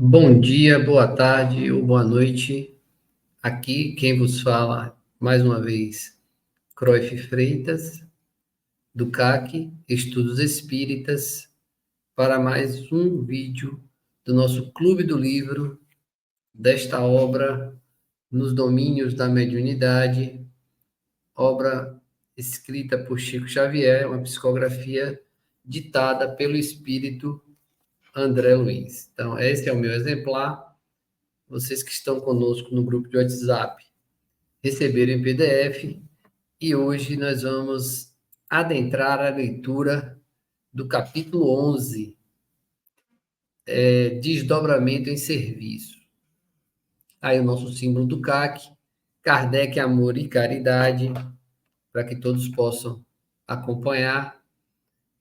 Bom dia, boa tarde ou boa noite. Aqui quem vos fala, mais uma vez, Cruyff Freitas, do CAC, Estudos Espíritas, para mais um vídeo do nosso Clube do Livro, desta obra Nos Domínios da Mediunidade, obra escrita por Chico Xavier, uma psicografia ditada pelo espírito André Luiz. Então, esse é o meu exemplar. Vocês que estão conosco no grupo de WhatsApp receberam em PDF e hoje nós vamos adentrar a leitura do capítulo 11, Desdobramento em Serviço. Aí o nosso símbolo do CAC, Kardec, Amor e Caridade, para que todos possam acompanhar.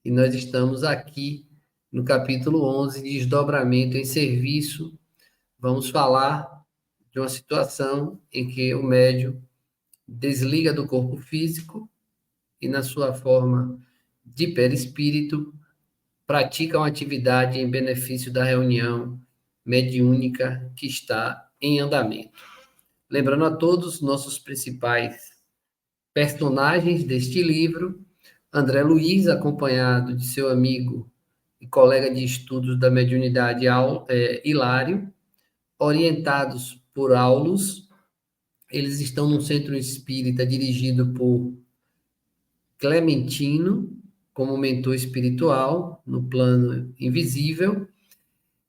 E nós estamos aqui no capítulo 11, Desdobramento em Serviço. Vamos falar de uma situação em que o médium desliga do corpo físico e, na sua forma de perispírito, pratica uma atividade em benefício da reunião mediúnica que está em andamento. Lembrando a todos nossos principais personagens deste livro: André Luiz, acompanhado de seu amigo e colega de estudos da mediunidade Hilário, orientados por Aulus. Eles estão num centro espírita dirigido por Clementino, como mentor espiritual, no plano invisível,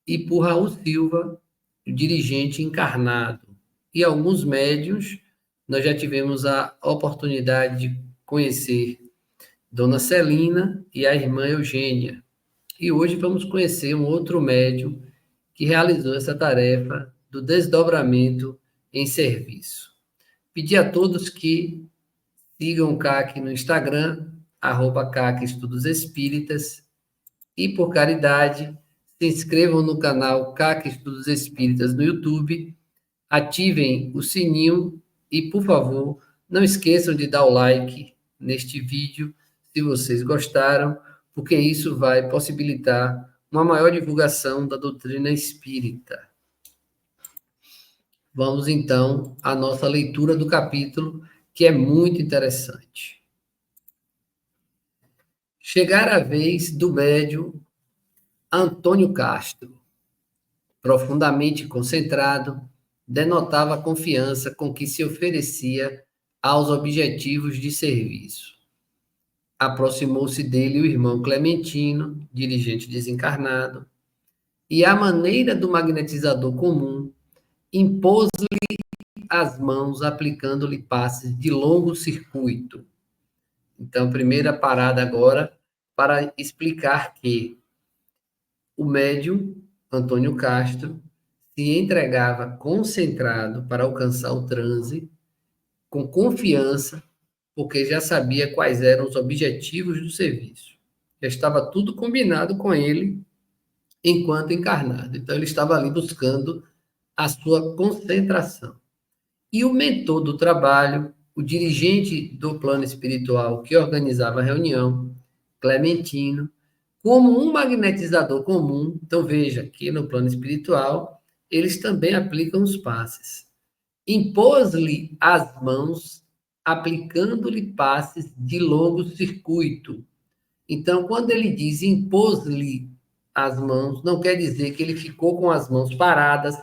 e por Raul Silva, o dirigente encarnado. E alguns médiuns, nós já tivemos a oportunidade de conhecer Dona Celina e a irmã Eugênia. E hoje vamos conhecer um outro médium que realizou essa tarefa do desdobramento em serviço. Pedir a todos que sigam o CAC no Instagram, @CAC Estudos Espíritas, e, por caridade, se inscrevam no canal CAC Estudos Espíritas no YouTube, ativem o sininho e, por favor, não esqueçam de dar o like neste vídeo, se vocês gostaram, porque isso vai possibilitar uma maior divulgação da doutrina espírita. Vamos, então, à nossa leitura do capítulo, que é muito interessante. Chegara a vez do médium Antônio Castro. Profundamente concentrado, denotava a confiança com que se oferecia aos objetivos de serviço. Aproximou-se dele o irmão Clementino, dirigente desencarnado, e, à maneira do magnetizador comum, impôs-lhe as mãos, aplicando-lhe passes de longo circuito. Então, primeira parada agora para explicar que o médium Antônio Castro se entregava concentrado para alcançar o transe, com confiança, porque já sabia quais eram os objetivos do serviço. Já estava tudo combinado com ele enquanto encarnado. Então, ele estava ali buscando a sua concentração. E o mentor do trabalho, o dirigente do plano espiritual que organizava a reunião, Clementino, como um magnetizador comum. Então, veja que no plano espiritual, eles também aplicam os passes. Impôs-lhe as mãos, aplicando-lhe passes de longo circuito. Então, quando ele diz impôs-lhe as mãos, não quer dizer que ele ficou com as mãos paradas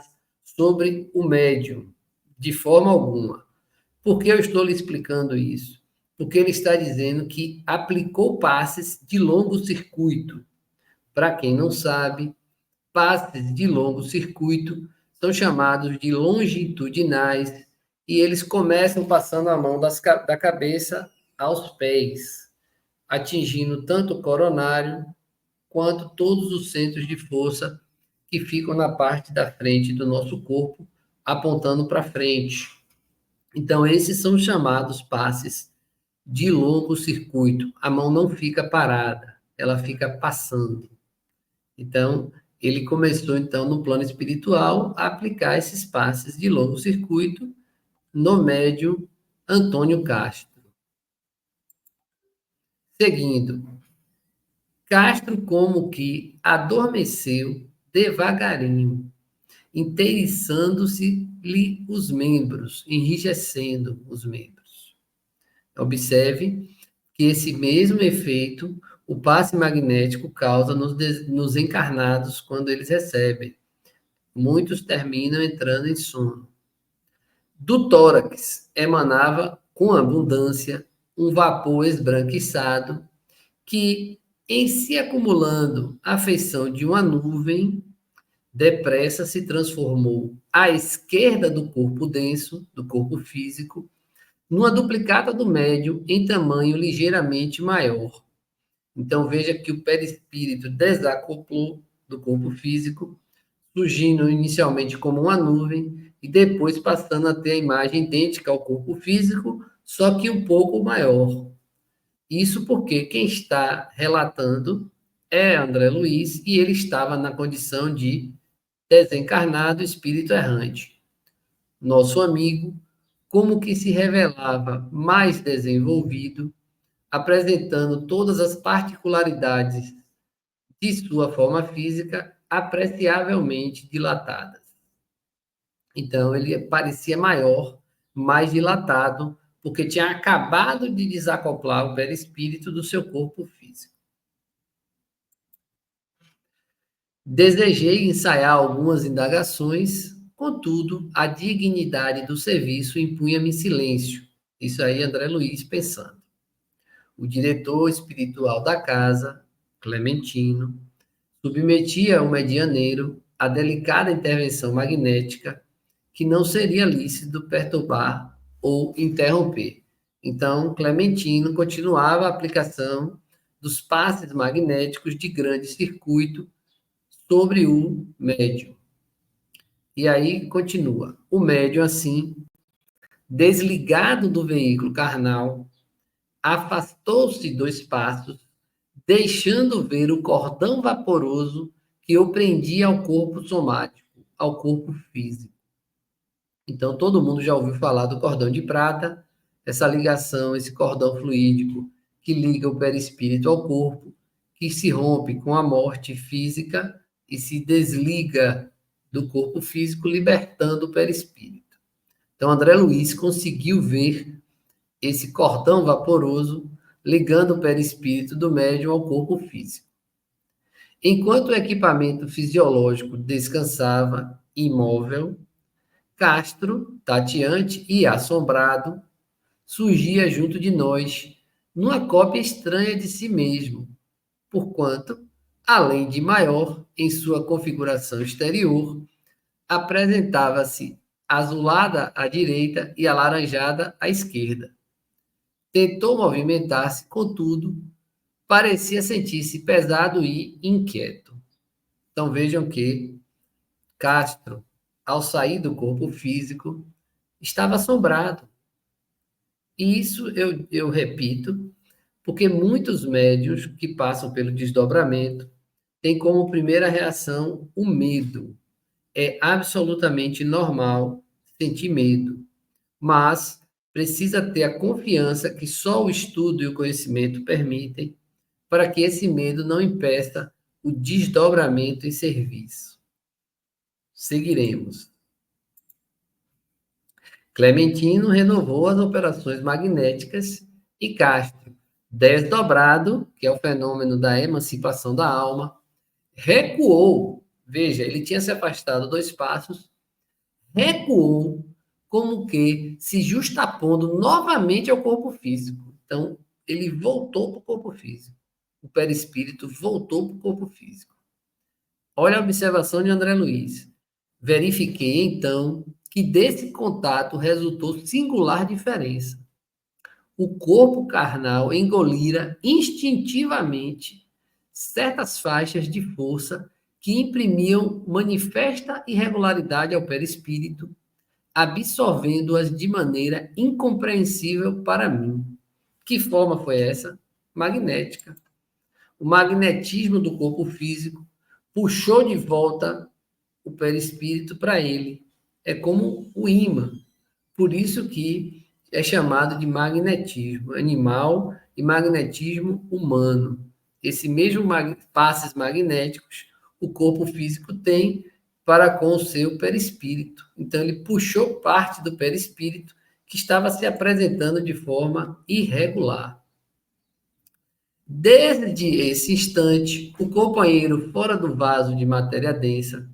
sobre o médium, de forma alguma. Por que eu estou lhe explicando isso? Porque ele está dizendo que aplicou passes de longo circuito. Para quem não sabe, passes de longo circuito são chamados de longitudinais e eles começam passando a mão da cabeça aos pés, atingindo tanto o coronário quanto todos os centros de força que ficam na parte da frente do nosso corpo, apontando para frente. Então, esses são chamados passes de longo circuito. A mão não fica parada, ela fica passando. Então, ele começou, então, no plano espiritual, a aplicar esses passes de longo circuito no médium Antônio Castro. Seguindo, Castro como que adormeceu devagarinho inteiriçando-se-lhe os membros, enrijecendo os membros. Observe que esse mesmo efeito o passe magnético causa nos encarnados quando eles recebem. Muitos terminam entrando em sono. Do tórax emanava com abundância um vapor esbranquiçado que, em se acumulando à feição de uma nuvem, depressa se transformou à esquerda do corpo denso, do corpo físico, numa duplicata do médio em tamanho ligeiramente maior. Então veja que o perispírito desacoplou do corpo físico, surgindo inicialmente como uma nuvem e depois passando a ter a imagem idêntica ao corpo físico, só que um pouco maior. Isso porque quem está relatando é André Luiz e ele estava na condição de desencarnado espírito errante. Nosso amigo, como que se revelava mais desenvolvido, apresentando todas as particularidades de sua forma física apreciavelmente dilatadas. Então, ele parecia maior, mais dilatado, porque tinha acabado de desacoplar o perispírito do seu corpo físico. Desejei ensaiar algumas indagações, contudo, a dignidade do serviço impunha-me silêncio. Isso aí, André Luiz pensando. O diretor espiritual da casa, Clementino, submetia o medianeiro à delicada intervenção magnética que não seria lícito perturbar ou interromper. Então, Clementino continuava a aplicação dos passes magnéticos de grande circuito sobre o médium. E aí continua. O médium, assim, desligado do veículo carnal, afastou-se 2 passos, deixando ver o cordão vaporoso que o prendia ao corpo somático, ao corpo físico. Então, todo mundo já ouviu falar do cordão de prata, essa ligação, esse cordão fluídico que liga o perispírito ao corpo, que se rompe com a morte física e se desliga do corpo físico, libertando o perispírito. Então, André Luiz conseguiu ver esse cordão vaporoso ligando o perispírito do médium ao corpo físico. Enquanto o equipamento fisiológico descansava imóvel, Castro, tateante e assombrado, surgia junto de nós, numa cópia estranha de si mesmo, porquanto, além de maior em sua configuração exterior, apresentava-se azulada à direita e alaranjada à esquerda. Tentou movimentar-se, contudo, parecia sentir-se pesado e inquieto. Então vejam que Castro, ao sair do corpo físico, estava assombrado. E isso eu repito, porque muitos médiuns que passam pelo desdobramento têm como primeira reação o medo. É absolutamente normal sentir medo, mas precisa ter a confiança que só o estudo e o conhecimento permitem para que esse medo não impeça o desdobramento em serviço. Seguiremos. Clementino renovou as operações magnéticas e Castro, desdobrado, que é o fenômeno da emancipação da alma, recuou. Veja, ele tinha se afastado 2 passos, recuou, como que se justapondo novamente ao corpo físico. Então, ele voltou para o corpo físico. O perispírito voltou para o corpo físico. Olha a observação de André Luiz. Verifiquei, então, que desse contato resultou singular diferença. O corpo carnal engolira instintivamente certas faixas de força que imprimiam manifesta irregularidade ao perispírito, absorvendo-as de maneira incompreensível para mim. Que forma foi essa? Magnética. O magnetismo do corpo físico puxou de volta o perispírito para ele. É como o ímã. Por isso que é chamado de magnetismo animal e magnetismo humano. Esse mesmo passes magnéticos o corpo físico tem para com o seu perispírito. Então, ele puxou parte do perispírito que estava se apresentando de forma irregular. Desde esse instante, o companheiro fora do vaso de matéria densa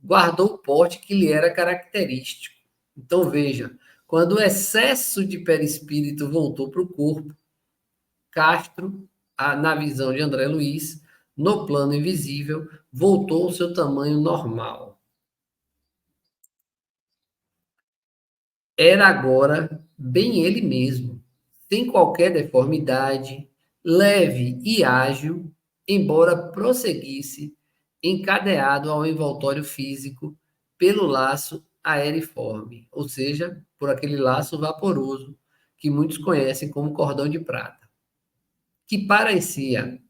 guardou o porte que lhe era característico. Então, veja, quando o excesso de perispírito voltou para o corpo, Castro, na visão de André Luiz, no plano invisível, voltou ao seu tamanho normal. Era agora bem ele mesmo, sem qualquer deformidade, leve e ágil, embora prosseguisse encadeado ao envoltório físico pelo laço aeriforme, ou seja, por aquele laço vaporoso que muitos conhecem como cordão de prata, que parecia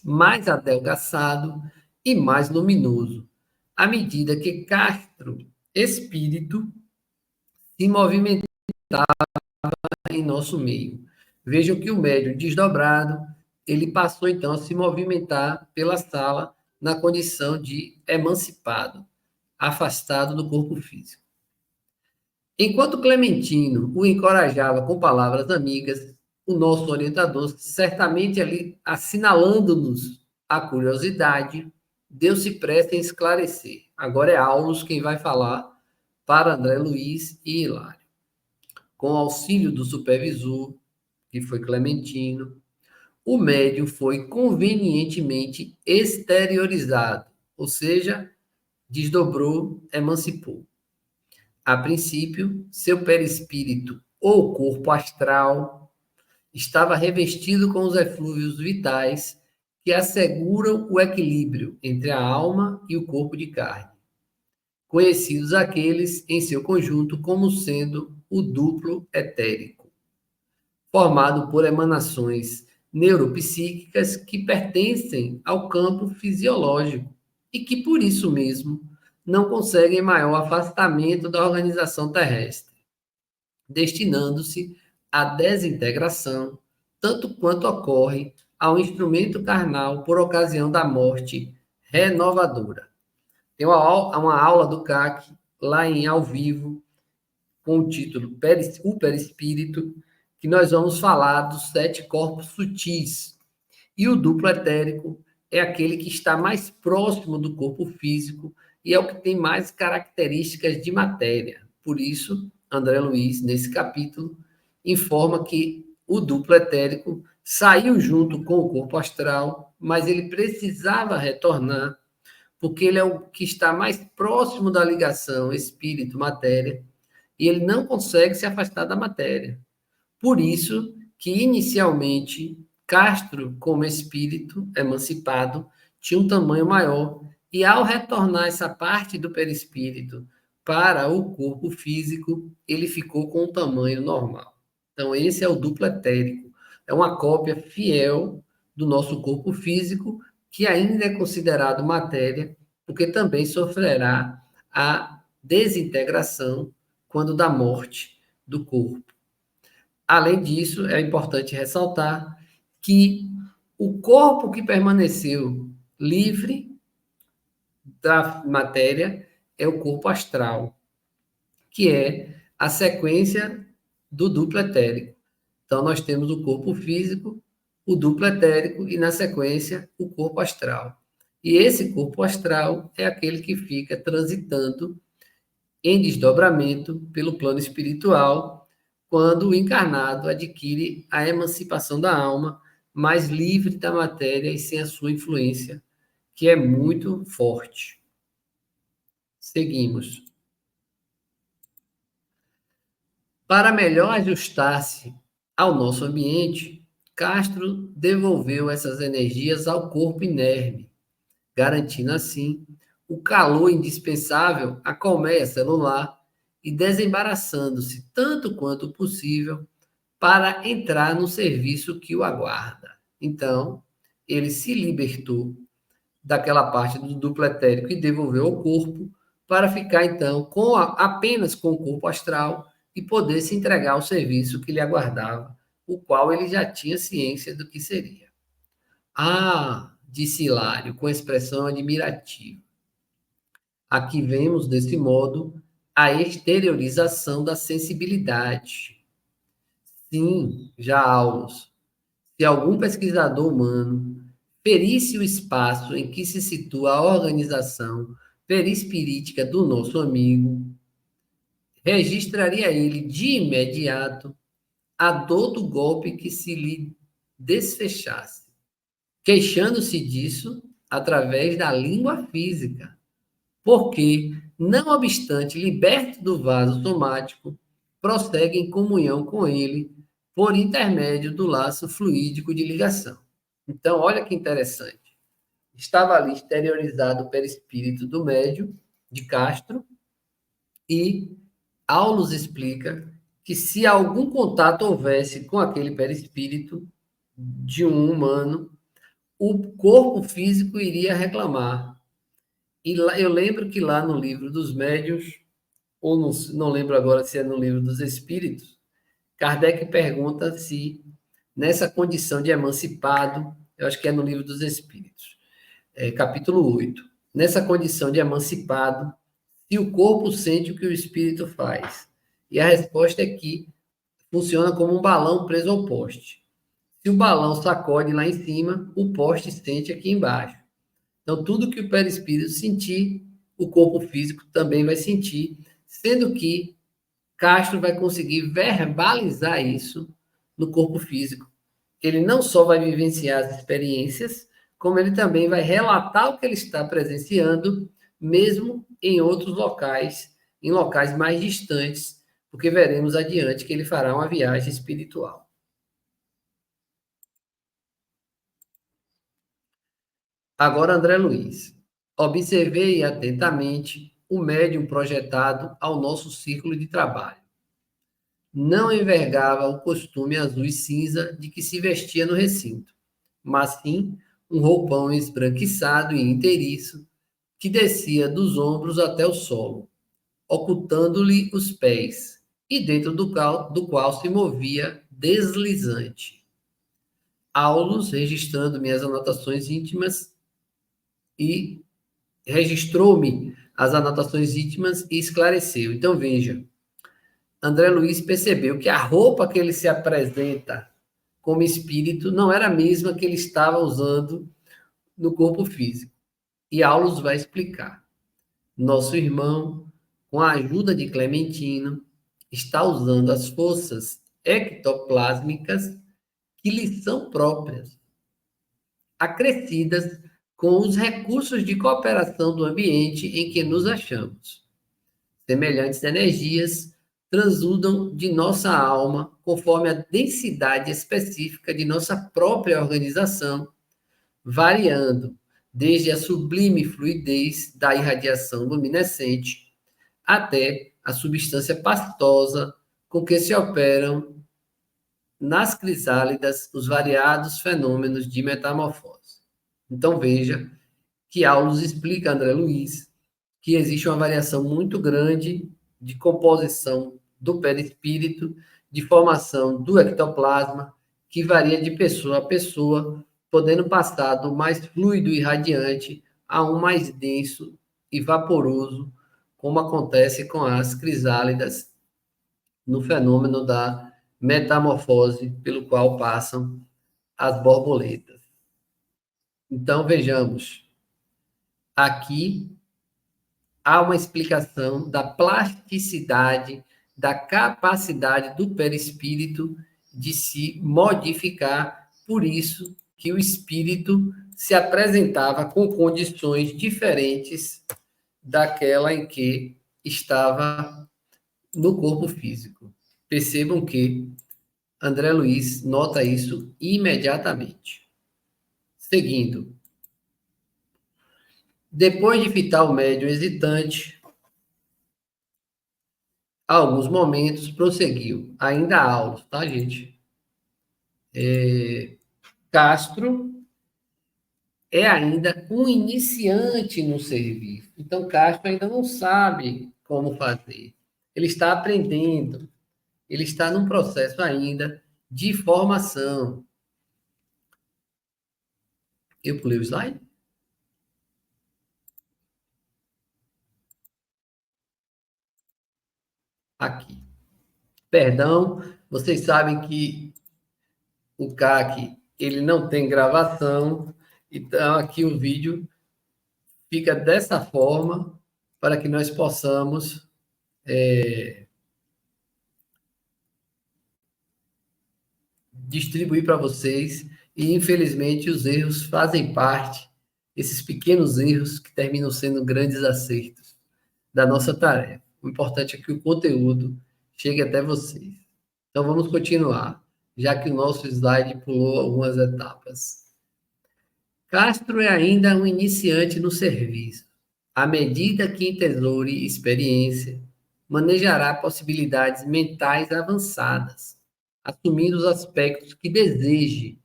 mais adelgaçado e mais luminoso, à medida que Castro, espírito, se movimentava em nosso meio. Vejam que o médium desdobrado, ele passou então a se movimentar pela sala na condição de emancipado, afastado do corpo físico. Enquanto Clementino o encorajava com palavras amigas, o nosso orientador, certamente ali assinalando-nos a curiosidade, deu-se pressa em esclarecer. Agora é Aulus quem vai falar para André Luiz e Hilário. Com auxílio do supervisor, que foi Clementino, o médium foi convenientemente exteriorizado, ou seja, desdobrou, emancipou. A princípio, seu perispírito ou corpo astral estava revestido com os eflúvios vitais que asseguram o equilíbrio entre a alma e o corpo de carne, conhecidos aqueles em seu conjunto como sendo o duplo etérico, formado por emanações neuropsíquicas que pertencem ao campo fisiológico e que, por isso mesmo, não conseguem maior afastamento da organização terrestre, destinando-se à desintegração, tanto quanto ocorre ao instrumento carnal por ocasião da morte renovadora. Tem uma aula do CAC, lá em ao vivo, com o título O Perispírito, que nós vamos falar dos 7 corpos sutis. E o duplo etérico é aquele que está mais próximo do corpo físico e é o que tem mais características de matéria. Por isso, André Luiz, nesse capítulo, informa que o duplo etérico saiu junto com o corpo astral, mas ele precisava retornar, porque ele é o que está mais próximo da ligação espírito-matéria, e ele não consegue se afastar da matéria. Por isso que, inicialmente, Castro, como espírito emancipado, tinha um tamanho maior, e ao retornar essa parte do perispírito para o corpo físico, ele ficou com um tamanho normal. Então, esse é o duplo etérico. É uma cópia fiel do nosso corpo físico, que ainda é considerado matéria, porque também sofrerá a desintegração quando da morte do corpo. Além disso, é importante ressaltar que o corpo que permaneceu livre da matéria é o corpo astral, que é a sequência do duplo etérico. Então, nós temos o corpo físico, o duplo etérico e, na sequência, o corpo astral. E esse corpo astral é aquele que fica transitando em desdobramento pelo plano espiritual, quando o encarnado adquire a emancipação da alma, mais livre da matéria e sem a sua influência, que é muito forte. Seguimos. Para melhor ajustar-se ao nosso ambiente, Castro devolveu essas energias ao corpo inerme, garantindo assim o calor indispensável à colmeia celular e desembaraçando-se tanto quanto possível para entrar no serviço que o aguarda. Então, ele se libertou daquela parte do duplo etérico e devolveu ao corpo para ficar então apenas com o corpo astral e poder se entregar ao serviço que lhe aguardava, o qual ele já tinha ciência do que seria. Ah, disse Hilário com expressão admirativa. Aqui vemos, desse modo, a exteriorização da sensibilidade. Sim, já Aulus, se algum pesquisador humano ferisse o espaço em que se situa a organização perispirítica do nosso amigo, registraria ele de imediato a dor do golpe que se lhe desfechasse, queixando-se disso através da língua física, porque, não obstante liberto do vaso somático, prossegue em comunhão com ele por intermédio do laço fluídico de ligação. Então, olha que interessante. Estava ali exteriorizado o perispírito do médium, de Castro, e Aulus explica que se algum contato houvesse com aquele perispírito de um humano, o corpo físico iria reclamar. E lá, eu lembro que lá no livro dos médiuns, ou não lembro agora se é no livro dos espíritos, Kardec pergunta se, nessa condição de emancipado, eu acho que é no livro dos espíritos, capítulo 8, nessa condição de emancipado, se o corpo sente o que o espírito faz. E a resposta é que funciona como um balão preso ao poste. Se o balão sacode lá em cima, o poste sente aqui embaixo. Então, tudo que o perispírito sentir, o corpo físico também vai sentir, sendo que Castro vai conseguir verbalizar isso no corpo físico. Ele não só vai vivenciar as experiências, como ele também vai relatar o que ele está presenciando, mesmo em outros locais, em locais mais distantes, porque veremos adiante que ele fará uma viagem espiritual. Agora, André Luiz. Observei atentamente o médium projetado ao nosso círculo de trabalho. Não envergava o costume azul e cinza de que se vestia no recinto, mas sim um roupão esbranquiçado e inteiriço que descia dos ombros até o solo, ocultando-lhe os pés, e dentro do qual se movia deslizante. Aulus, registrando minhas anotações íntimas, e registrou-me as anotações íntimas e esclareceu. Então, veja, André Luiz percebeu que a roupa que ele se apresenta como espírito não era a mesma que ele estava usando no corpo físico. E Aulus vai explicar. Nosso irmão, com a ajuda de Clementino, está usando as forças ectoplásmicas que lhe são próprias, acrescidas com os recursos de cooperação do ambiente em que nos achamos. Semelhantes energias transudam de nossa alma conforme a densidade específica de nossa própria organização, variando desde a sublime fluidez da irradiação luminescente até a substância pastosa com que se operam nas crisálidas os variados fenômenos de metamorfose. Então veja que Aulus explica a André Luiz que existe uma variação muito grande de composição do perispírito, de formação do ectoplasma, que varia de pessoa a pessoa, podendo passar do mais fluido e radiante a um mais denso e vaporoso, como acontece com as crisálidas no fenômeno da metamorfose pelo qual passam as borboletas. Então, vejamos, aqui há uma explicação da plasticidade, da capacidade do perispírito de se modificar, por isso que o espírito se apresentava com condições diferentes daquela em que estava no corpo físico. Percebam que André Luiz nota isso imediatamente. Seguindo, depois de fitar o médium hesitante, há alguns momentos, prosseguiu. Ainda há aulas, tá, gente? Castro é ainda um iniciante no serviço. Então, Castro ainda não sabe como fazer. Ele está aprendendo. Ele está num processo ainda de formação. Eu pulei o slide? aqui. Perdão, vocês sabem que o CAC ele não tem gravação, então aqui o vídeo fica dessa forma para que nós possamos distribuir para vocês e infelizmente os erros fazem parte, esses pequenos erros que terminam sendo grandes acertos da nossa tarefa. O importante é que o conteúdo chegue até vocês. Então vamos continuar, já que o nosso slide pulou algumas etapas. Castro é ainda um iniciante no serviço. À medida que entesoure experiência, manejará possibilidades mentais avançadas, assumindo os aspectos que deseje,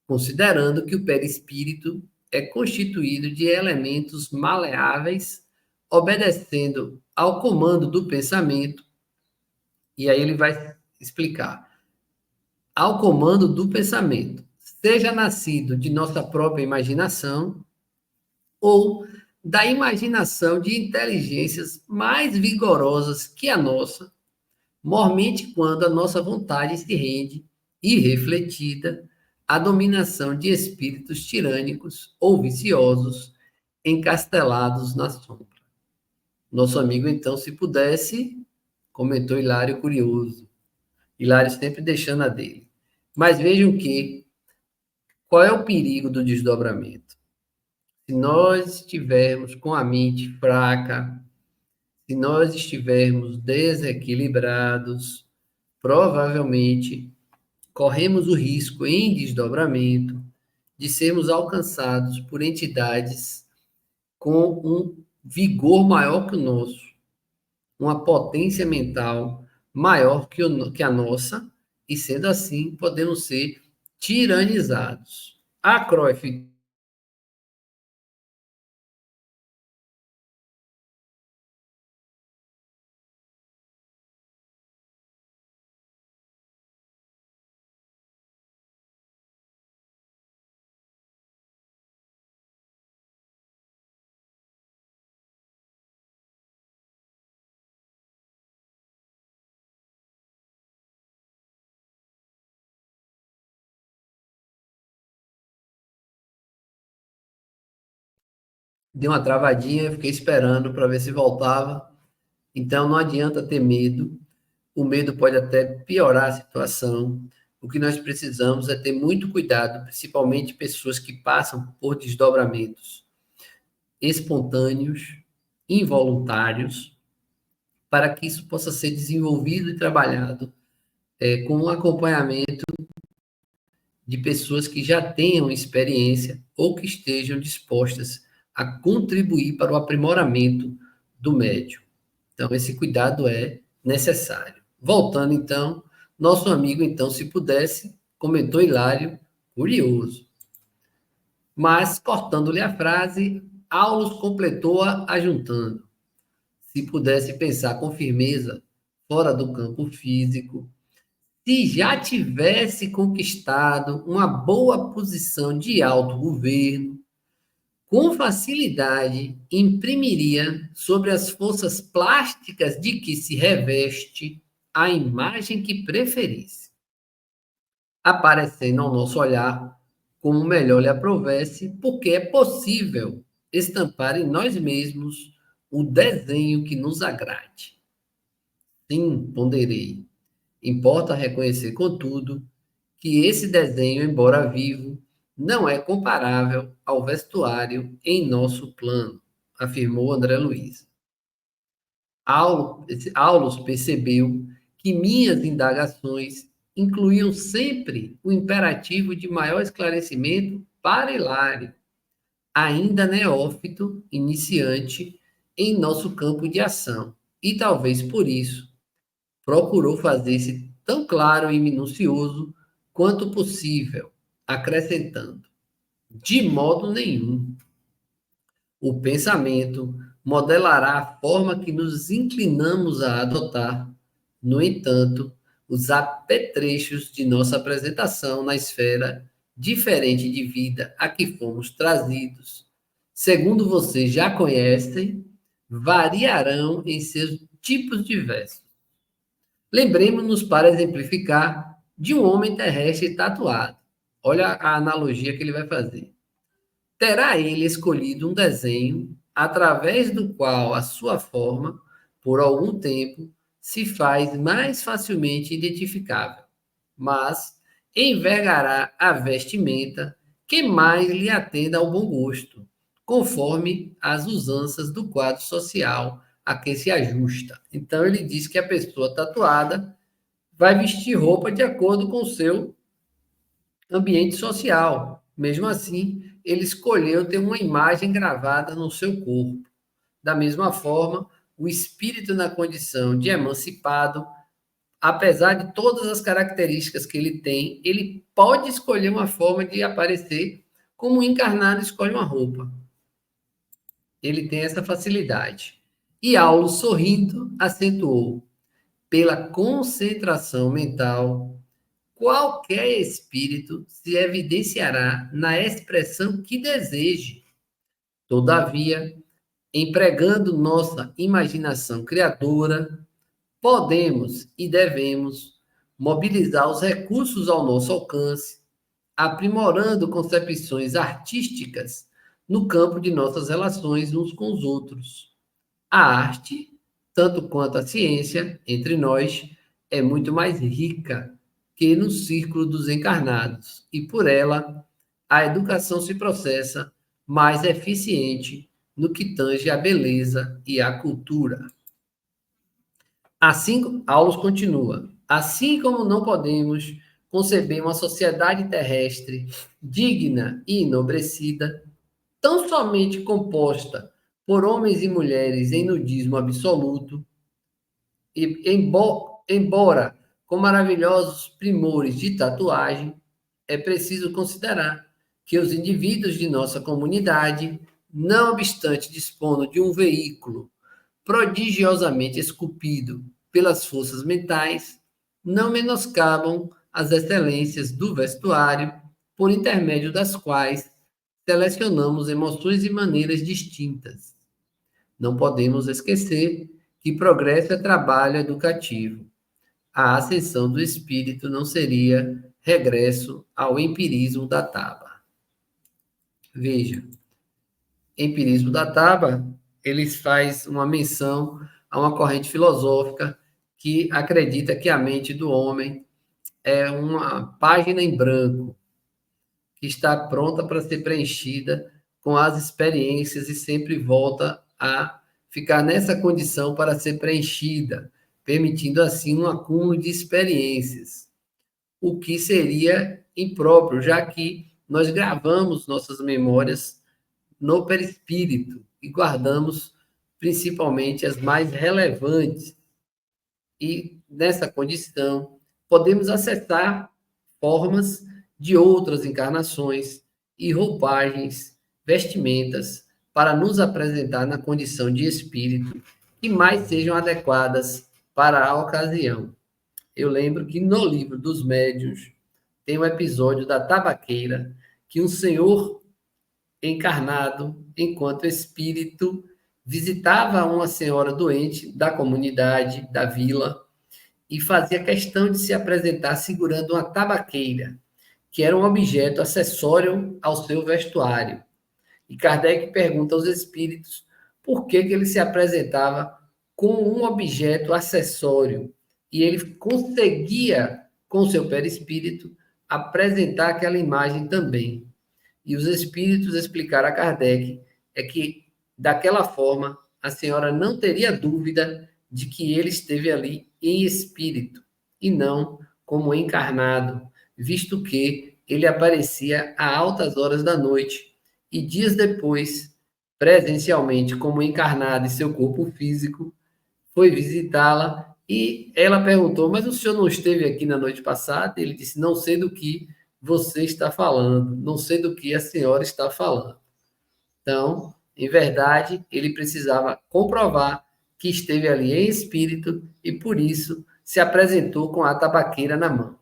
considerando que o perispírito é constituído de elementos maleáveis, obedecendo ao comando do pensamento, e aí ele vai explicar, ao comando do pensamento, seja nascido de nossa própria imaginação ou da imaginação de inteligências mais vigorosas que a nossa, mormente quando a nossa vontade se rende, irrefletida, à dominação de espíritos tirânicos ou viciosos, encastelados na sombra. Nosso amigo, então, se pudesse, comentou Hilário curioso. Hilário sempre deixando a dele. Mas vejam que, qual é o perigo do desdobramento? Se nós estivermos com a mente fraca, se nós estivermos desequilibrados, provavelmente corremos o risco em desdobramento de sermos alcançados por entidades com um vigor maior que o nosso, uma potência mental maior que a nossa, e sendo assim, podemos ser tiranizados. A Cruyff deu uma travadinha, eu fiquei esperando para ver se voltava. Então não adianta ter medo. O medo pode até piorar a situação. O que nós precisamos é ter muito cuidado, principalmente pessoas que passam por desdobramentos espontâneos, involuntários, para que isso possa ser desenvolvido e trabalhado com um acompanhamento de pessoas que já tenham experiência ou que estejam dispostas a contribuir para o aprimoramento do médium. Então, esse cuidado é necessário. Voltando, então, nosso amigo, então, se pudesse, comentou Hilário, curioso. Mas, cortando-lhe a frase, Aulus completou-a ajuntando. Se pudesse pensar com firmeza, fora do campo físico, se já tivesse conquistado uma boa posição de autogoverno, com facilidade imprimiria sobre as forças plásticas de que se reveste a imagem que preferisse, aparecendo ao nosso olhar como melhor lhe aprovesse, porque é possível estampar em nós mesmos o desenho que nos agrade. Sim, ponderei. Importa reconhecer, contudo, que esse desenho, embora vivo, não é comparável ao vestuário em nosso plano, afirmou André Luiz. Aulus percebeu que minhas indagações incluíam sempre o imperativo de maior esclarecimento para Hilário, ainda neófito, iniciante em nosso campo de ação, e talvez por isso procurou fazer-se tão claro e minucioso quanto possível, acrescentando: de modo nenhum. O pensamento modelará a forma que nos inclinamos a adotar. No entanto, os apetrechos de nossa apresentação na esfera diferente de vida a que fomos trazidos, segundo vocês já conhecem, variarão em seus tipos diversos. Lembremos-nos para exemplificar de um homem terrestre tatuado. Olha a analogia que ele vai fazer. Terá ele escolhido um desenho através do qual a sua forma, por algum tempo, se faz mais facilmente identificável, mas envergará a vestimenta que mais lhe atenda ao bom gosto, conforme as usanças do quadro social a que se ajusta. Então ele diz que a pessoa tatuada vai vestir roupa de acordo com o seu ambiente social. Mesmo assim, ele escolheu ter uma imagem gravada no seu corpo. Da mesma forma, o espírito na condição de emancipado, apesar de todas as características que ele tem, ele pode escolher uma forma de aparecer como um encarnado escolhe uma roupa. Ele tem essa facilidade. E Aulo, sorrindo, acentuou: pela concentração mental, qualquer espírito se evidenciará na expressão que deseje. Todavia, empregando nossa imaginação criadora, podemos e devemos mobilizar os recursos ao nosso alcance, aprimorando concepções artísticas no campo de nossas relações uns com os outros. A arte, tanto quanto a ciência, entre nós, é muito mais rica que no círculo dos encarnados, e por ela a educação se processa mais eficiente no que tange à beleza e à cultura. Assim, Aulos continua, assim como não podemos conceber uma sociedade terrestre digna e enobrecida, tão somente composta por homens e mulheres em nudismo absoluto, e embora com maravilhosos primores de tatuagem, é preciso considerar que os indivíduos de nossa comunidade, não obstante dispondo de um veículo prodigiosamente esculpido pelas forças mentais, não menoscabam as excelências do vestuário, por intermédio das quais selecionamos emoções e maneiras distintas. Não podemos esquecer que progresso é trabalho educativo. A ascensão do espírito não seria regresso ao empirismo da taba. Veja, empirismo da taba, eles faz uma menção a uma corrente filosófica que acredita que a mente do homem é uma página em branco que está pronta para ser preenchida com as experiências e sempre volta a ficar nessa condição para ser preenchida, permitindo assim um acúmulo de experiências, o que seria impróprio, já que nós gravamos nossas memórias no perispírito e guardamos principalmente as mais relevantes. E nessa condição, podemos acessar formas de outras encarnações e roupagens, vestimentas, para nos apresentar na condição de espírito que mais sejam adequadas para a ocasião. Eu lembro que no livro dos médiuns tem um episódio da tabaqueira que um senhor encarnado, enquanto espírito, visitava uma senhora doente da comunidade, da vila, e fazia questão de se apresentar segurando uma tabaqueira, que era um objeto acessório ao seu vestuário. E Kardec pergunta aos espíritos por que ele se apresentava com um objeto acessório. E ele conseguia, com seu perispírito, apresentar aquela imagem também. E os espíritos explicaram a Kardec é que, daquela forma, a senhora não teria dúvida de que ele esteve ali em espírito, e não como encarnado, visto que ele aparecia a altas horas da noite, e dias depois, presencialmente como encarnado em seu corpo físico, foi visitá-la, e ela perguntou, mas o senhor não esteve aqui na noite passada? Ele disse, não sei do que você está falando, não sei do que a senhora está falando. Então, em verdade, ele precisava comprovar que esteve ali em espírito e, por isso, se apresentou com a tabaqueira na mão.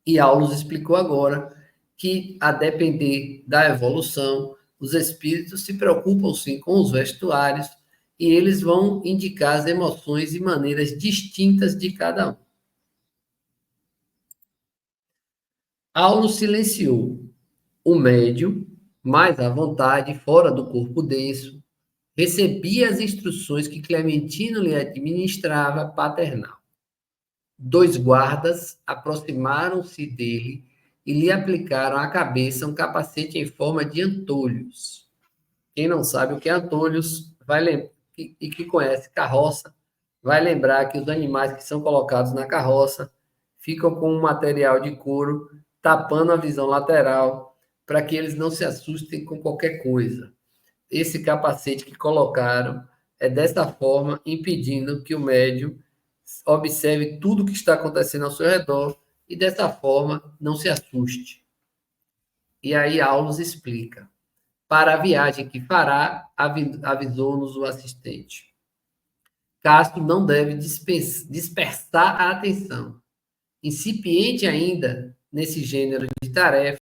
E Aulus explicou agora que, a depender da evolução, os espíritos se preocupam sim com os vestuários e eles vão indicar as emoções e maneiras distintas de cada um. Aulo silenciou. O médium, mais à vontade, fora do corpo denso, recebia as instruções que Clementino lhe administrava paternal. 2 guardas aproximaram-se dele e lhe aplicaram à cabeça um capacete em forma de antolhos. Quem não sabe o que é antolhos e que conhece carroça, vai lembrar que os animais que são colocados na carroça ficam com um material de couro tapando a visão lateral para que eles não se assustem com qualquer coisa. Esse capacete que colocaram é dessa forma, impedindo que o médium observe tudo o que está acontecendo ao seu redor e dessa forma não se assuste. E aí Aulus explica. Para a viagem que fará, avisou-nos o assistente. Castro não deve dispersar a atenção. Incipiente ainda nesse gênero de tarefa,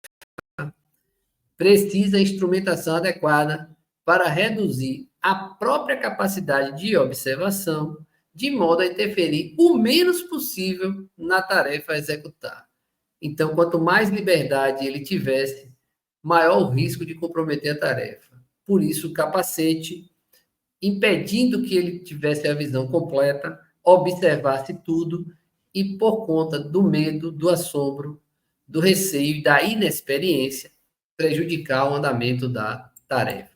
precisa instrumentação adequada para reduzir a própria capacidade de observação, de modo a interferir o menos possível na tarefa a executar. Então, quanto mais liberdade ele tivesse, maior o risco de comprometer a tarefa. Por isso, o capacete, impedindo que ele tivesse a visão completa, observasse tudo e, por conta do medo, do assombro, do receio e da inexperiência, prejudicar o andamento da tarefa.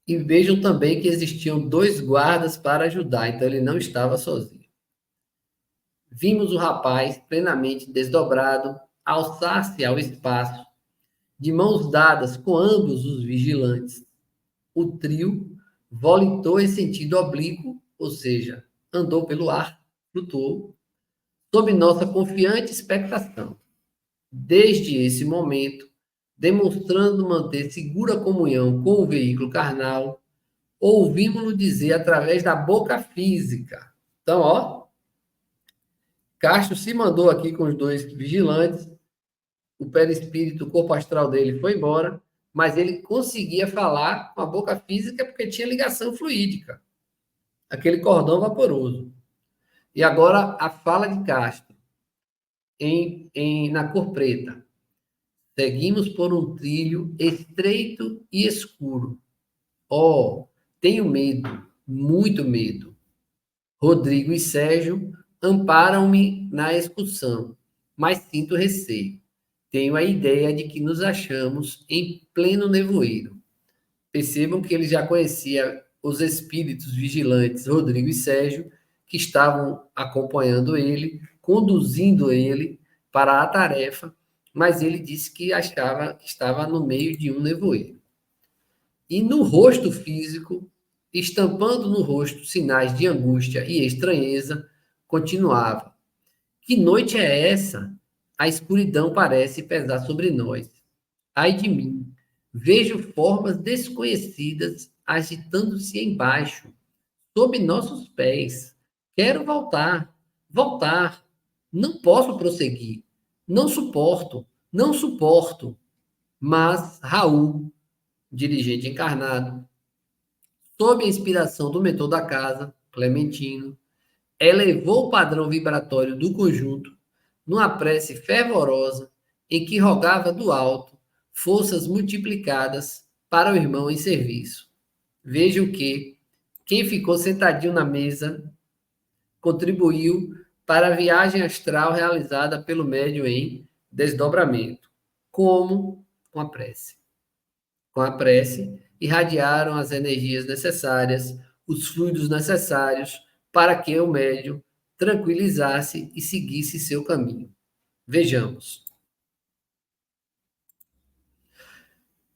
E vejam também que existiam 2 guardas para ajudar, então ele não estava sozinho. Vimos o rapaz, plenamente desdobrado, alçar-se ao espaço, de mãos dadas com ambos os vigilantes. O trio volitou em sentido oblíquo, ou seja, andou pelo ar, flutuou, sob nossa confiante expectação. Desde esse momento, demonstrando manter segura comunhão com o veículo carnal, ouvimos-lo dizer através da boca física. Então, ó, Castro se mandou aqui com os 2 vigilantes, o perispírito, o corpo astral dele foi embora, mas ele conseguia falar com a boca física porque tinha ligação fluídica, aquele cordão vaporoso. E agora a fala de Castro, na cor preta. Seguimos por um trilho estreito e escuro. Oh, tenho medo, muito medo. Rodrigo e Sérgio amparam-me na excursão, mas sinto receio. Tenho a ideia de que nos achamos em pleno nevoeiro. Percebam que ele já conhecia os espíritos vigilantes Rodrigo e Sérgio, que estavam acompanhando ele, conduzindo ele para a tarefa, mas ele disse que achava que estava no meio de um nevoeiro. E no rosto físico, estampando no rosto sinais de angústia e estranheza, continuava. Que noite é essa? A escuridão parece pesar sobre nós. Ai de mim! Vejo formas desconhecidas agitando-se embaixo, sob nossos pés. Quero voltar, voltar. Não posso prosseguir. Não suporto, não suporto. Mas Raul, dirigente encarnado, sob a inspiração do mentor da casa, Clementino, elevou o padrão vibratório do conjunto numa prece fervorosa em que rogava do alto forças multiplicadas para o irmão em serviço. Vejam que quem ficou sentadinho na mesa contribuiu para a viagem astral realizada pelo médium em desdobramento. Como? Com a prece. Com a prece, irradiaram as energias necessárias, os fluidos necessários para que o médium tranquilizasse e seguisse seu caminho. Vejamos.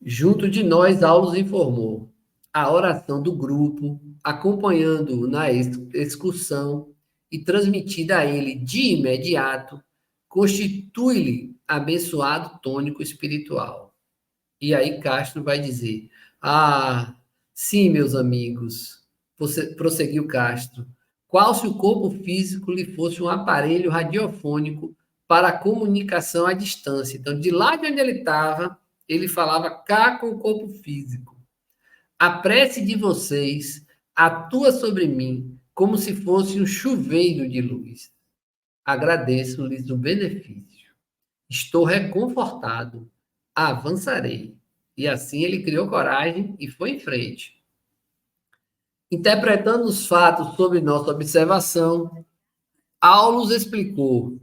Junto de nós, Aulus informou a oração do grupo, acompanhando-o na excursão e transmitida a ele de imediato, constitui-lhe abençoado tônico espiritual. E aí Castro vai dizer, sim, meus amigos, prosseguiu Castro, qual se o corpo físico lhe fosse um aparelho radiofônico para a comunicação à distância. Então, de lá de onde ele estava, ele falava cá com o corpo físico. A prece de vocês atua sobre mim como se fosse um chuveiro de luz. Agradeço-lhes o benefício. Estou reconfortado. Avançarei. E assim ele criou coragem e foi em frente. Interpretando os fatos sob nossa observação, Aulus explicou: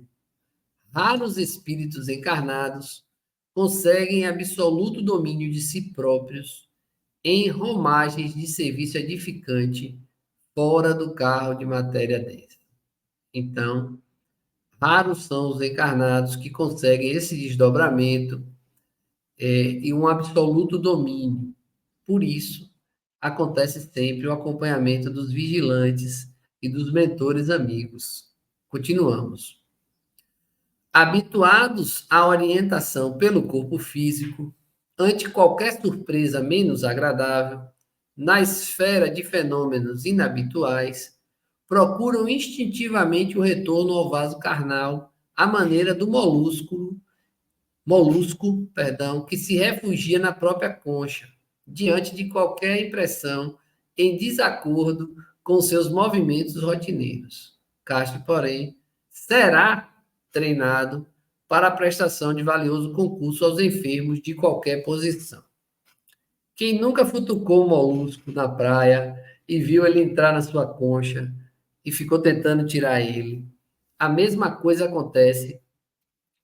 raros espíritos encarnados conseguem absoluto domínio de si próprios em romagens de serviço edificante fora do carro de matéria densa. Então, raros são os encarnados que conseguem esse desdobramento e um absoluto domínio. Por isso, acontece sempre o acompanhamento dos vigilantes e dos mentores amigos. Continuamos. Habituados à orientação pelo corpo físico, ante qualquer surpresa menos agradável, na esfera de fenômenos inabituais, procuram instintivamente o retorno ao vaso carnal, à maneira do molusco, que se refugia na própria concha, diante de qualquer impressão em desacordo com seus movimentos rotineiros. Castro, porém, será treinado para a prestação de valioso concurso aos enfermos de qualquer posição. Quem nunca futucou um molusco na praia e viu ele entrar na sua concha e ficou tentando tirar ele? A mesma coisa acontece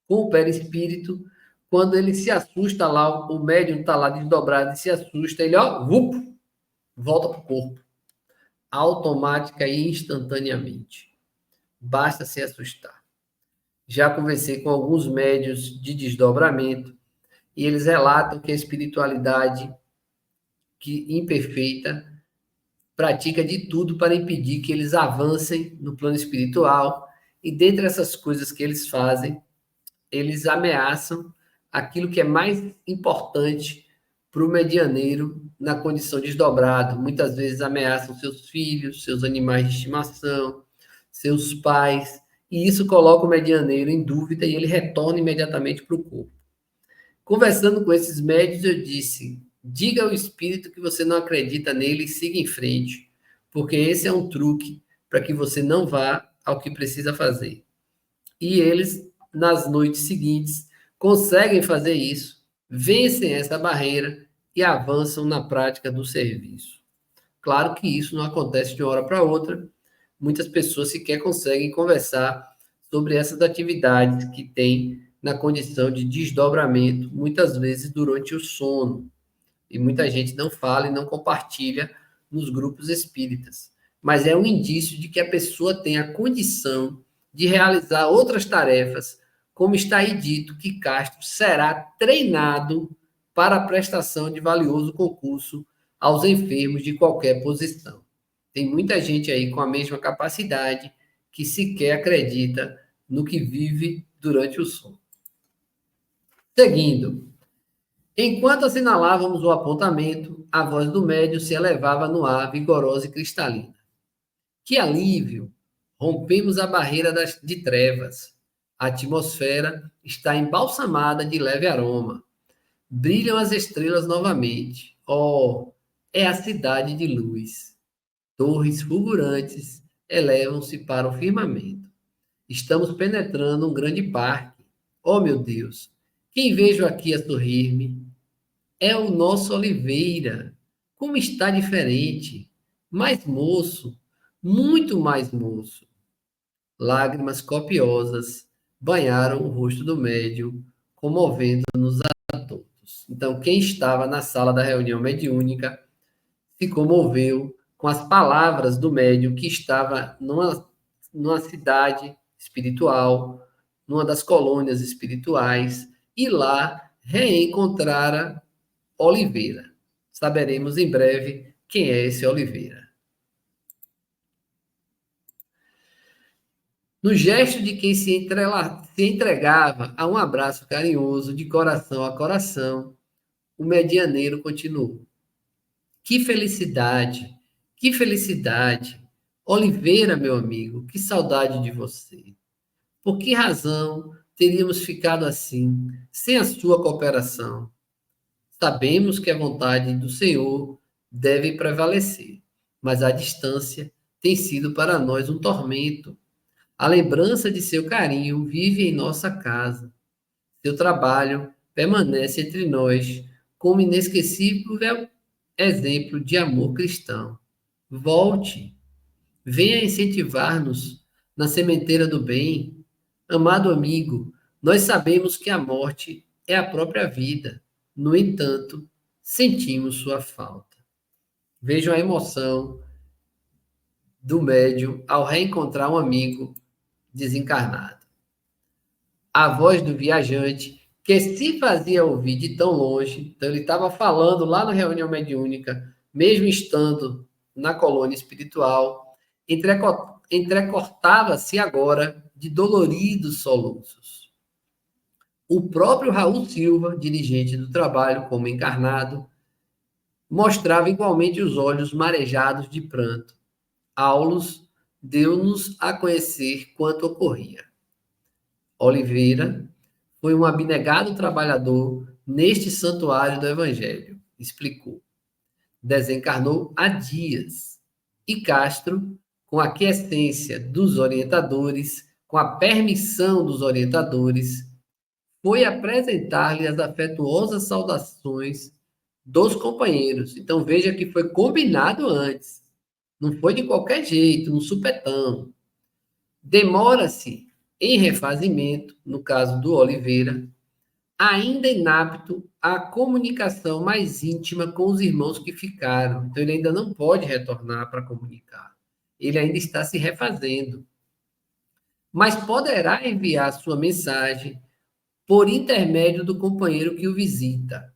com o perispírito quando ele se assusta lá, o médium está lá desdobrado e se assusta, ele, volta para o corpo, automática e instantaneamente. Basta se assustar. Já conversei com alguns médiuns de desdobramento e eles relatam que a espiritualidade imperfeita pratica de tudo para impedir que eles avancem no plano espiritual e dentre essas coisas que eles fazem, eles ameaçam aquilo que é mais importante para o medianeiro na condição desdobrado. Muitas vezes ameaçam seus filhos, seus animais de estimação, seus pais, e isso coloca o medianeiro em dúvida e ele retorna imediatamente para o corpo. Conversando com esses médios, eu disse: diga ao espírito que você não acredita nele e siga em frente, porque esse é um truque para que você não vá ao que precisa fazer. E eles, nas noites seguintes, conseguem fazer isso, vencem essa barreira e avançam na prática do serviço. Claro que isso não acontece de uma hora para outra. Muitas pessoas sequer conseguem conversar sobre essas atividades que têm na condição de desdobramento, muitas vezes durante o sono. E muita gente não fala e não compartilha nos grupos espíritas. Mas é um indício de que a pessoa tem a condição de realizar outras tarefas, como está aí dito que Castro será treinado para a prestação de valioso concurso aos enfermos de qualquer posição. Tem muita gente aí com a mesma capacidade que sequer acredita no que vive durante o sono. Seguindo, enquanto assinalávamos o apontamento, a voz do médium se elevava no ar, vigorosa e cristalina. Que alívio! Rompemos a barreira de trevas. A atmosfera está embalsamada de leve aroma. Brilham as estrelas novamente. Oh, é a cidade de luz. Torres fulgurantes elevam-se para o firmamento. Estamos penetrando um grande parque. Oh, meu Deus! Quem vejo aqui a sorrir-me? É o nosso Oliveira. Como está diferente. Mais moço, muito mais moço. Lágrimas copiosas banharam o rosto do médium, comovendo-nos a todos. Então, quem estava na sala da reunião mediúnica se comoveu com as palavras do médium que estava numa cidade espiritual, numa das colônias espirituais, e lá reencontrara Oliveira. Saberemos em breve quem é esse Oliveira. No gesto de quem se entregava a um abraço carinhoso de coração a coração, o medianeiro continuou. Que felicidade, que felicidade! Oliveira, meu amigo, que saudade de você. Por que razão teríamos ficado assim, sem a sua cooperação? Sabemos que a vontade do Senhor devem prevalecer, mas a distância tem sido para nós um tormento. A lembrança de seu carinho vive em nossa casa. Seu trabalho permanece entre nós como inesquecível exemplo de amor cristão. Volte, venha incentivar-nos na sementeira do bem. Amado amigo, nós sabemos que a morte é a própria vida. No entanto, sentimos sua falta. Vejam a emoção do médium ao reencontrar um amigo desencarnado. A voz do viajante, que se fazia ouvir de tão longe, então ele estava falando lá na reunião mediúnica, mesmo estando na colônia espiritual, entrecortava-se agora de doloridos soluços. O próprio Raul Silva, dirigente do trabalho como encarnado, mostrava igualmente os olhos marejados de pranto. Aulos deu-nos a conhecer quanto ocorria. Oliveira foi um abnegado trabalhador neste santuário do Evangelho, explicou. Desencarnou há dias. E Castro, com a aquiescência dos orientadores, com a permissão dos orientadores, foi apresentar-lhe as afetuosas saudações dos companheiros. Então veja que foi combinado antes. Não foi de qualquer jeito, no supetão. Demora-se em refazimento, no caso do Oliveira, ainda inapto à comunicação mais íntima com os irmãos que ficaram. Então, ele ainda não pode retornar para comunicar. Ele ainda está se refazendo. Mas poderá enviar sua mensagem por intermédio do companheiro que o visita.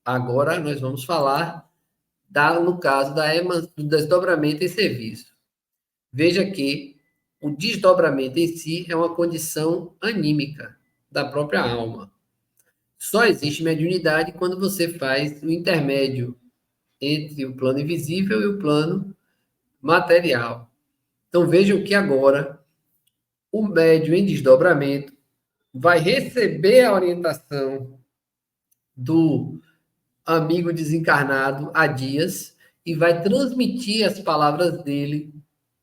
Agora, nós vamos falar, no caso do desdobramento em serviço. Veja que o desdobramento em si é uma condição anímica da própria alma. Só existe mediunidade quando você faz o intermédio entre o plano invisível e o plano material. Então vejam que agora o médium em desdobramento vai receber a orientação do amigo desencarnado há dias e vai transmitir as palavras dele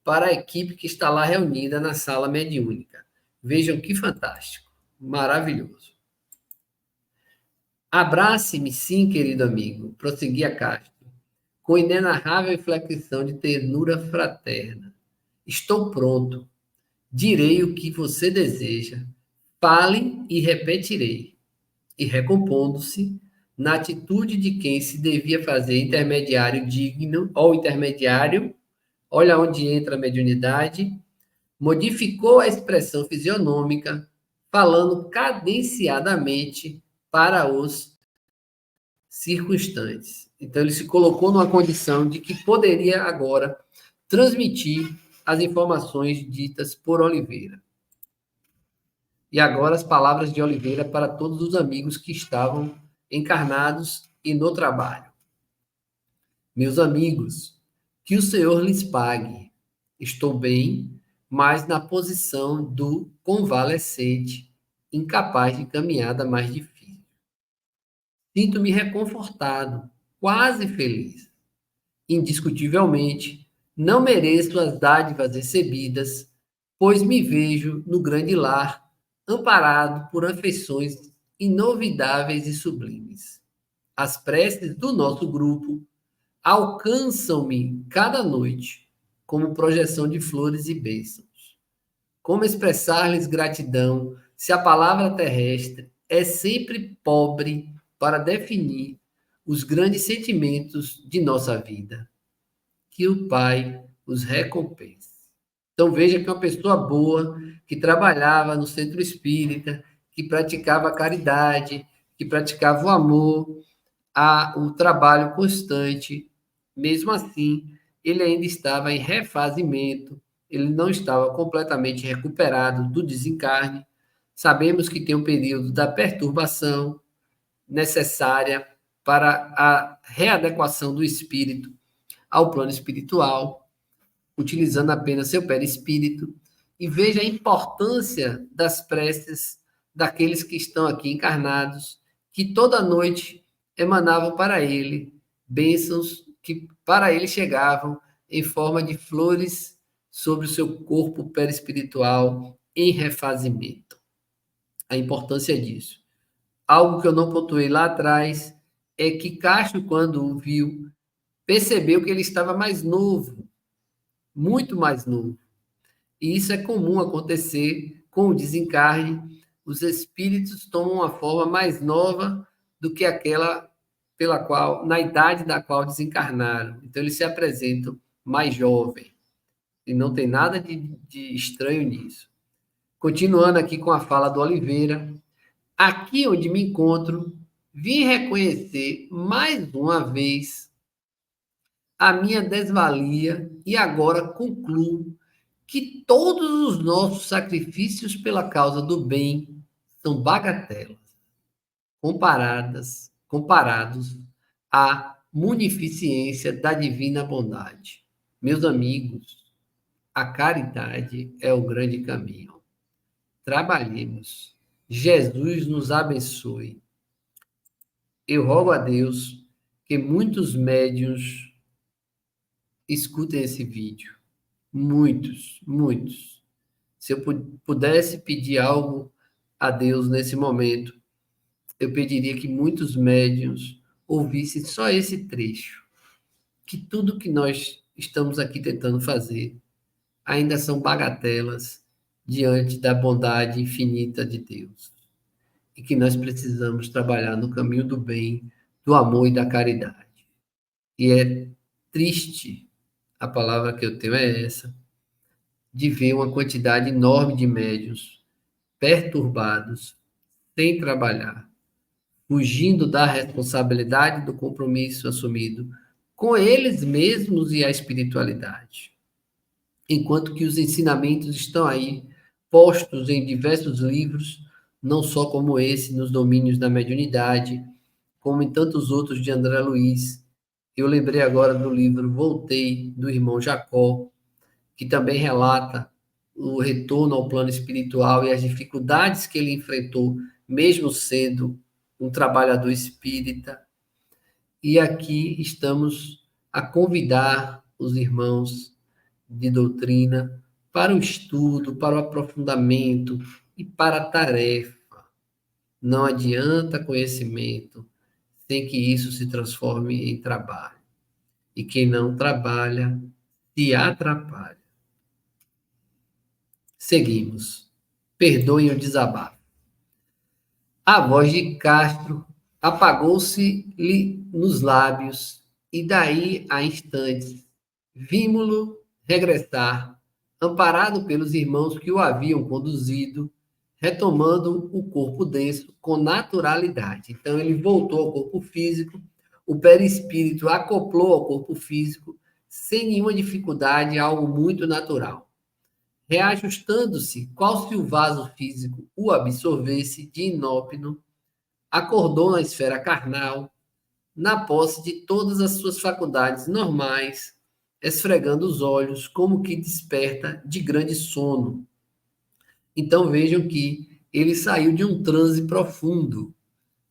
para a equipe que está lá reunida na sala mediúnica. Vejam que fantástico, maravilhoso. Abrace-me, sim, querido amigo, prosseguia Castro, com inenarrável inflexão de ternura fraterna. Estou pronto. Direi o que você deseja. Fale e repetirei. E recompondo-se, na atitude de quem se devia fazer intermediário digno, ou intermediário, olha onde entra a mediunidade, modificou a expressão fisionômica, falando cadenciadamente para os circunstantes. Então, ele se colocou numa condição de que poderia agora transmitir as informações ditas por Oliveira. E agora as palavras de Oliveira para todos os amigos que estavam encarnados e no trabalho. Meus amigos, que o Senhor lhes pague. Estou bem, mas na posição do convalescente, incapaz de caminhada mais difícil. Sinto-me reconfortado, quase feliz. Indiscutivelmente, não mereço as dádivas recebidas, pois me vejo no grande lar, amparado por afeições inovidáveis e sublimes. As preces do nosso grupo alcançam-me cada noite, como projeção de flores e bênçãos. Como expressar-lhes gratidão se a palavra terrestre é sempre pobre para definir os grandes sentimentos de nossa vida? Que o Pai os recompense. Então veja que uma pessoa boa, que trabalhava no centro espírita, que praticava a caridade, que praticava o amor, o trabalho constante, mesmo assim, ele ainda estava em refazimento, ele não estava completamente recuperado do desencarne. Sabemos que tem um período da perturbação necessária para a readequação do espírito ao plano espiritual, utilizando apenas seu perispírito. E veja a importância das preces daqueles que estão aqui encarnados, que toda noite emanavam para ele bênçãos que para ele chegavam em forma de flores sobre o seu corpo perispiritual em refazimento. A importância disso. Algo que eu não pontuei lá atrás é que Castro, quando o viu, percebeu que ele estava mais novo, muito mais novo. E isso é comum acontecer com o desencarne. Os espíritos tomam uma forma mais nova do que aquela pela qual, na idade da qual desencarnaram. Então, eles se apresentam mais jovens. E não tem nada de estranho nisso. Continuando aqui com a fala do Oliveira, aqui onde me encontro, vim reconhecer mais uma vez a minha desvalia e agora concluo que todos os nossos sacrifícios pela causa do bem são bagatelas, comparados à munificência da divina bondade. Meus amigos, a caridade é o grande caminho. Trabalhemos. Jesus nos abençoe. Eu rogo a Deus que muitos médiuns escutem esse vídeo. Muitos, muitos. Se eu pudesse pedir algo a Deus nesse momento, eu pediria que muitos médiuns ouvissem só esse trecho. Que tudo que nós estamos aqui tentando fazer ainda são bagatelas diante da bondade infinita de Deus. E que nós precisamos trabalhar no caminho do bem, do amor e da caridade. E é triste, a palavra que eu tenho é essa, de ver uma quantidade enorme de médiuns perturbados, sem trabalhar, fugindo da responsabilidade do compromisso assumido com eles mesmos e a espiritualidade. Enquanto que os ensinamentos estão aí, postos em diversos livros, não só como esse, nos domínios da mediunidade, como em tantos outros de André Luiz. Eu lembrei agora do livro Voltei, do irmão Jacó, que também relata o retorno ao plano espiritual e as dificuldades que ele enfrentou, mesmo sendo um trabalhador espírita. E aqui estamos a convidar os irmãos de doutrina para o estudo, para o aprofundamento e para a tarefa. Não adianta conhecimento sem que isso se transforme em trabalho. E quem não trabalha se atrapalha. Seguimos. Perdoem o desabafo. A voz de Castro apagou-se-lhe nos lábios, e daí a instantes vimo-lo regressar, amparado pelos irmãos que o haviam conduzido, retomando o corpo denso com naturalidade. Então, ele voltou ao corpo físico, o perispírito acoplou ao corpo físico, sem nenhuma dificuldade, algo muito natural. Reajustando-se, qual se o vaso físico o absorvesse de inópino, acordou na esfera carnal, na posse de todas as suas faculdades normais, esfregando os olhos, como que desperta de grande sono. Então vejam que ele saiu de um transe profundo.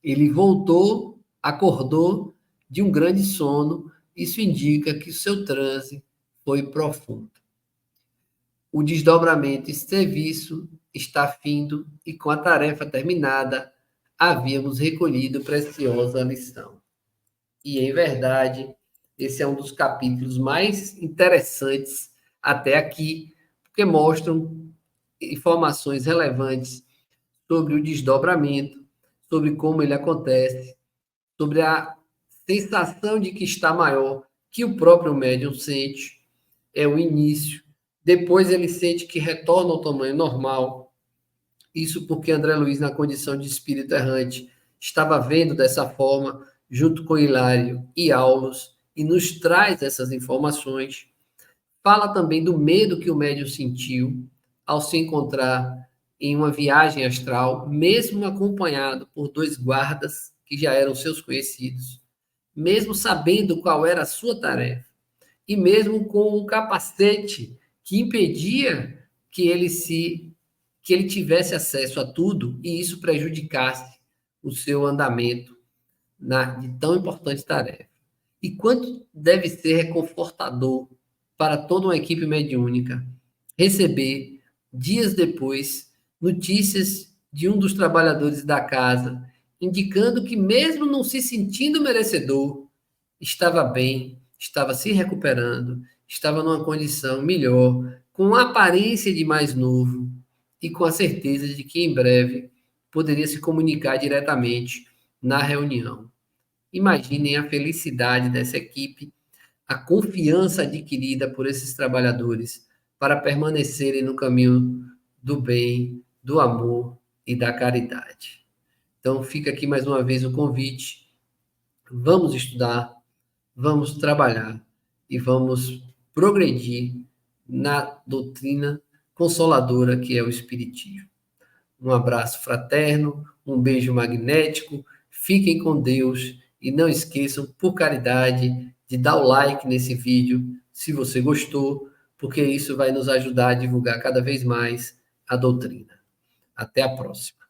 Ele voltou, acordou de um grande sono. Isso indica que o seu transe foi profundo. O desdobramento e serviço está findo e com a tarefa terminada, havíamos recolhido preciosa lição. E, em verdade, esse é um dos capítulos mais interessantes até aqui, porque mostram informações relevantes sobre o desdobramento, sobre como ele acontece, sobre a sensação de que está maior que o próprio médium sente, é o início. Depois ele sente que retorna ao tamanho normal. Isso porque André Luiz, na condição de espírito errante, estava vendo dessa forma, junto com Hilário e Aulus, e nos traz essas informações. Fala também do medo que o médium sentiu ao se encontrar em uma viagem astral, mesmo acompanhado por dois guardas que já eram seus conhecidos, mesmo sabendo qual era a sua tarefa, e mesmo com um capacete que impedia que ele tivesse acesso a tudo e isso prejudicasse o seu andamento de tão importante tarefa. E quanto deve ser reconfortador para toda uma equipe mediúnica receber, dias depois, notícias de um dos trabalhadores da casa, indicando que, mesmo não se sentindo merecedor, estava bem, estava se recuperando, estava numa condição melhor, com a aparência de mais novo e com a certeza de que em breve poderia se comunicar diretamente na reunião. Imaginem a felicidade dessa equipe, a confiança adquirida por esses trabalhadores para permanecerem no caminho do bem, do amor e da caridade. Então, fica aqui mais uma vez o convite. Vamos estudar, vamos trabalhar e vamos progredir na doutrina consoladora que é o Espiritismo. Um abraço fraterno, um beijo magnético, fiquem com Deus e não esqueçam, por caridade, de dar o like nesse vídeo se você gostou, porque isso vai nos ajudar a divulgar cada vez mais a doutrina. Até a próxima.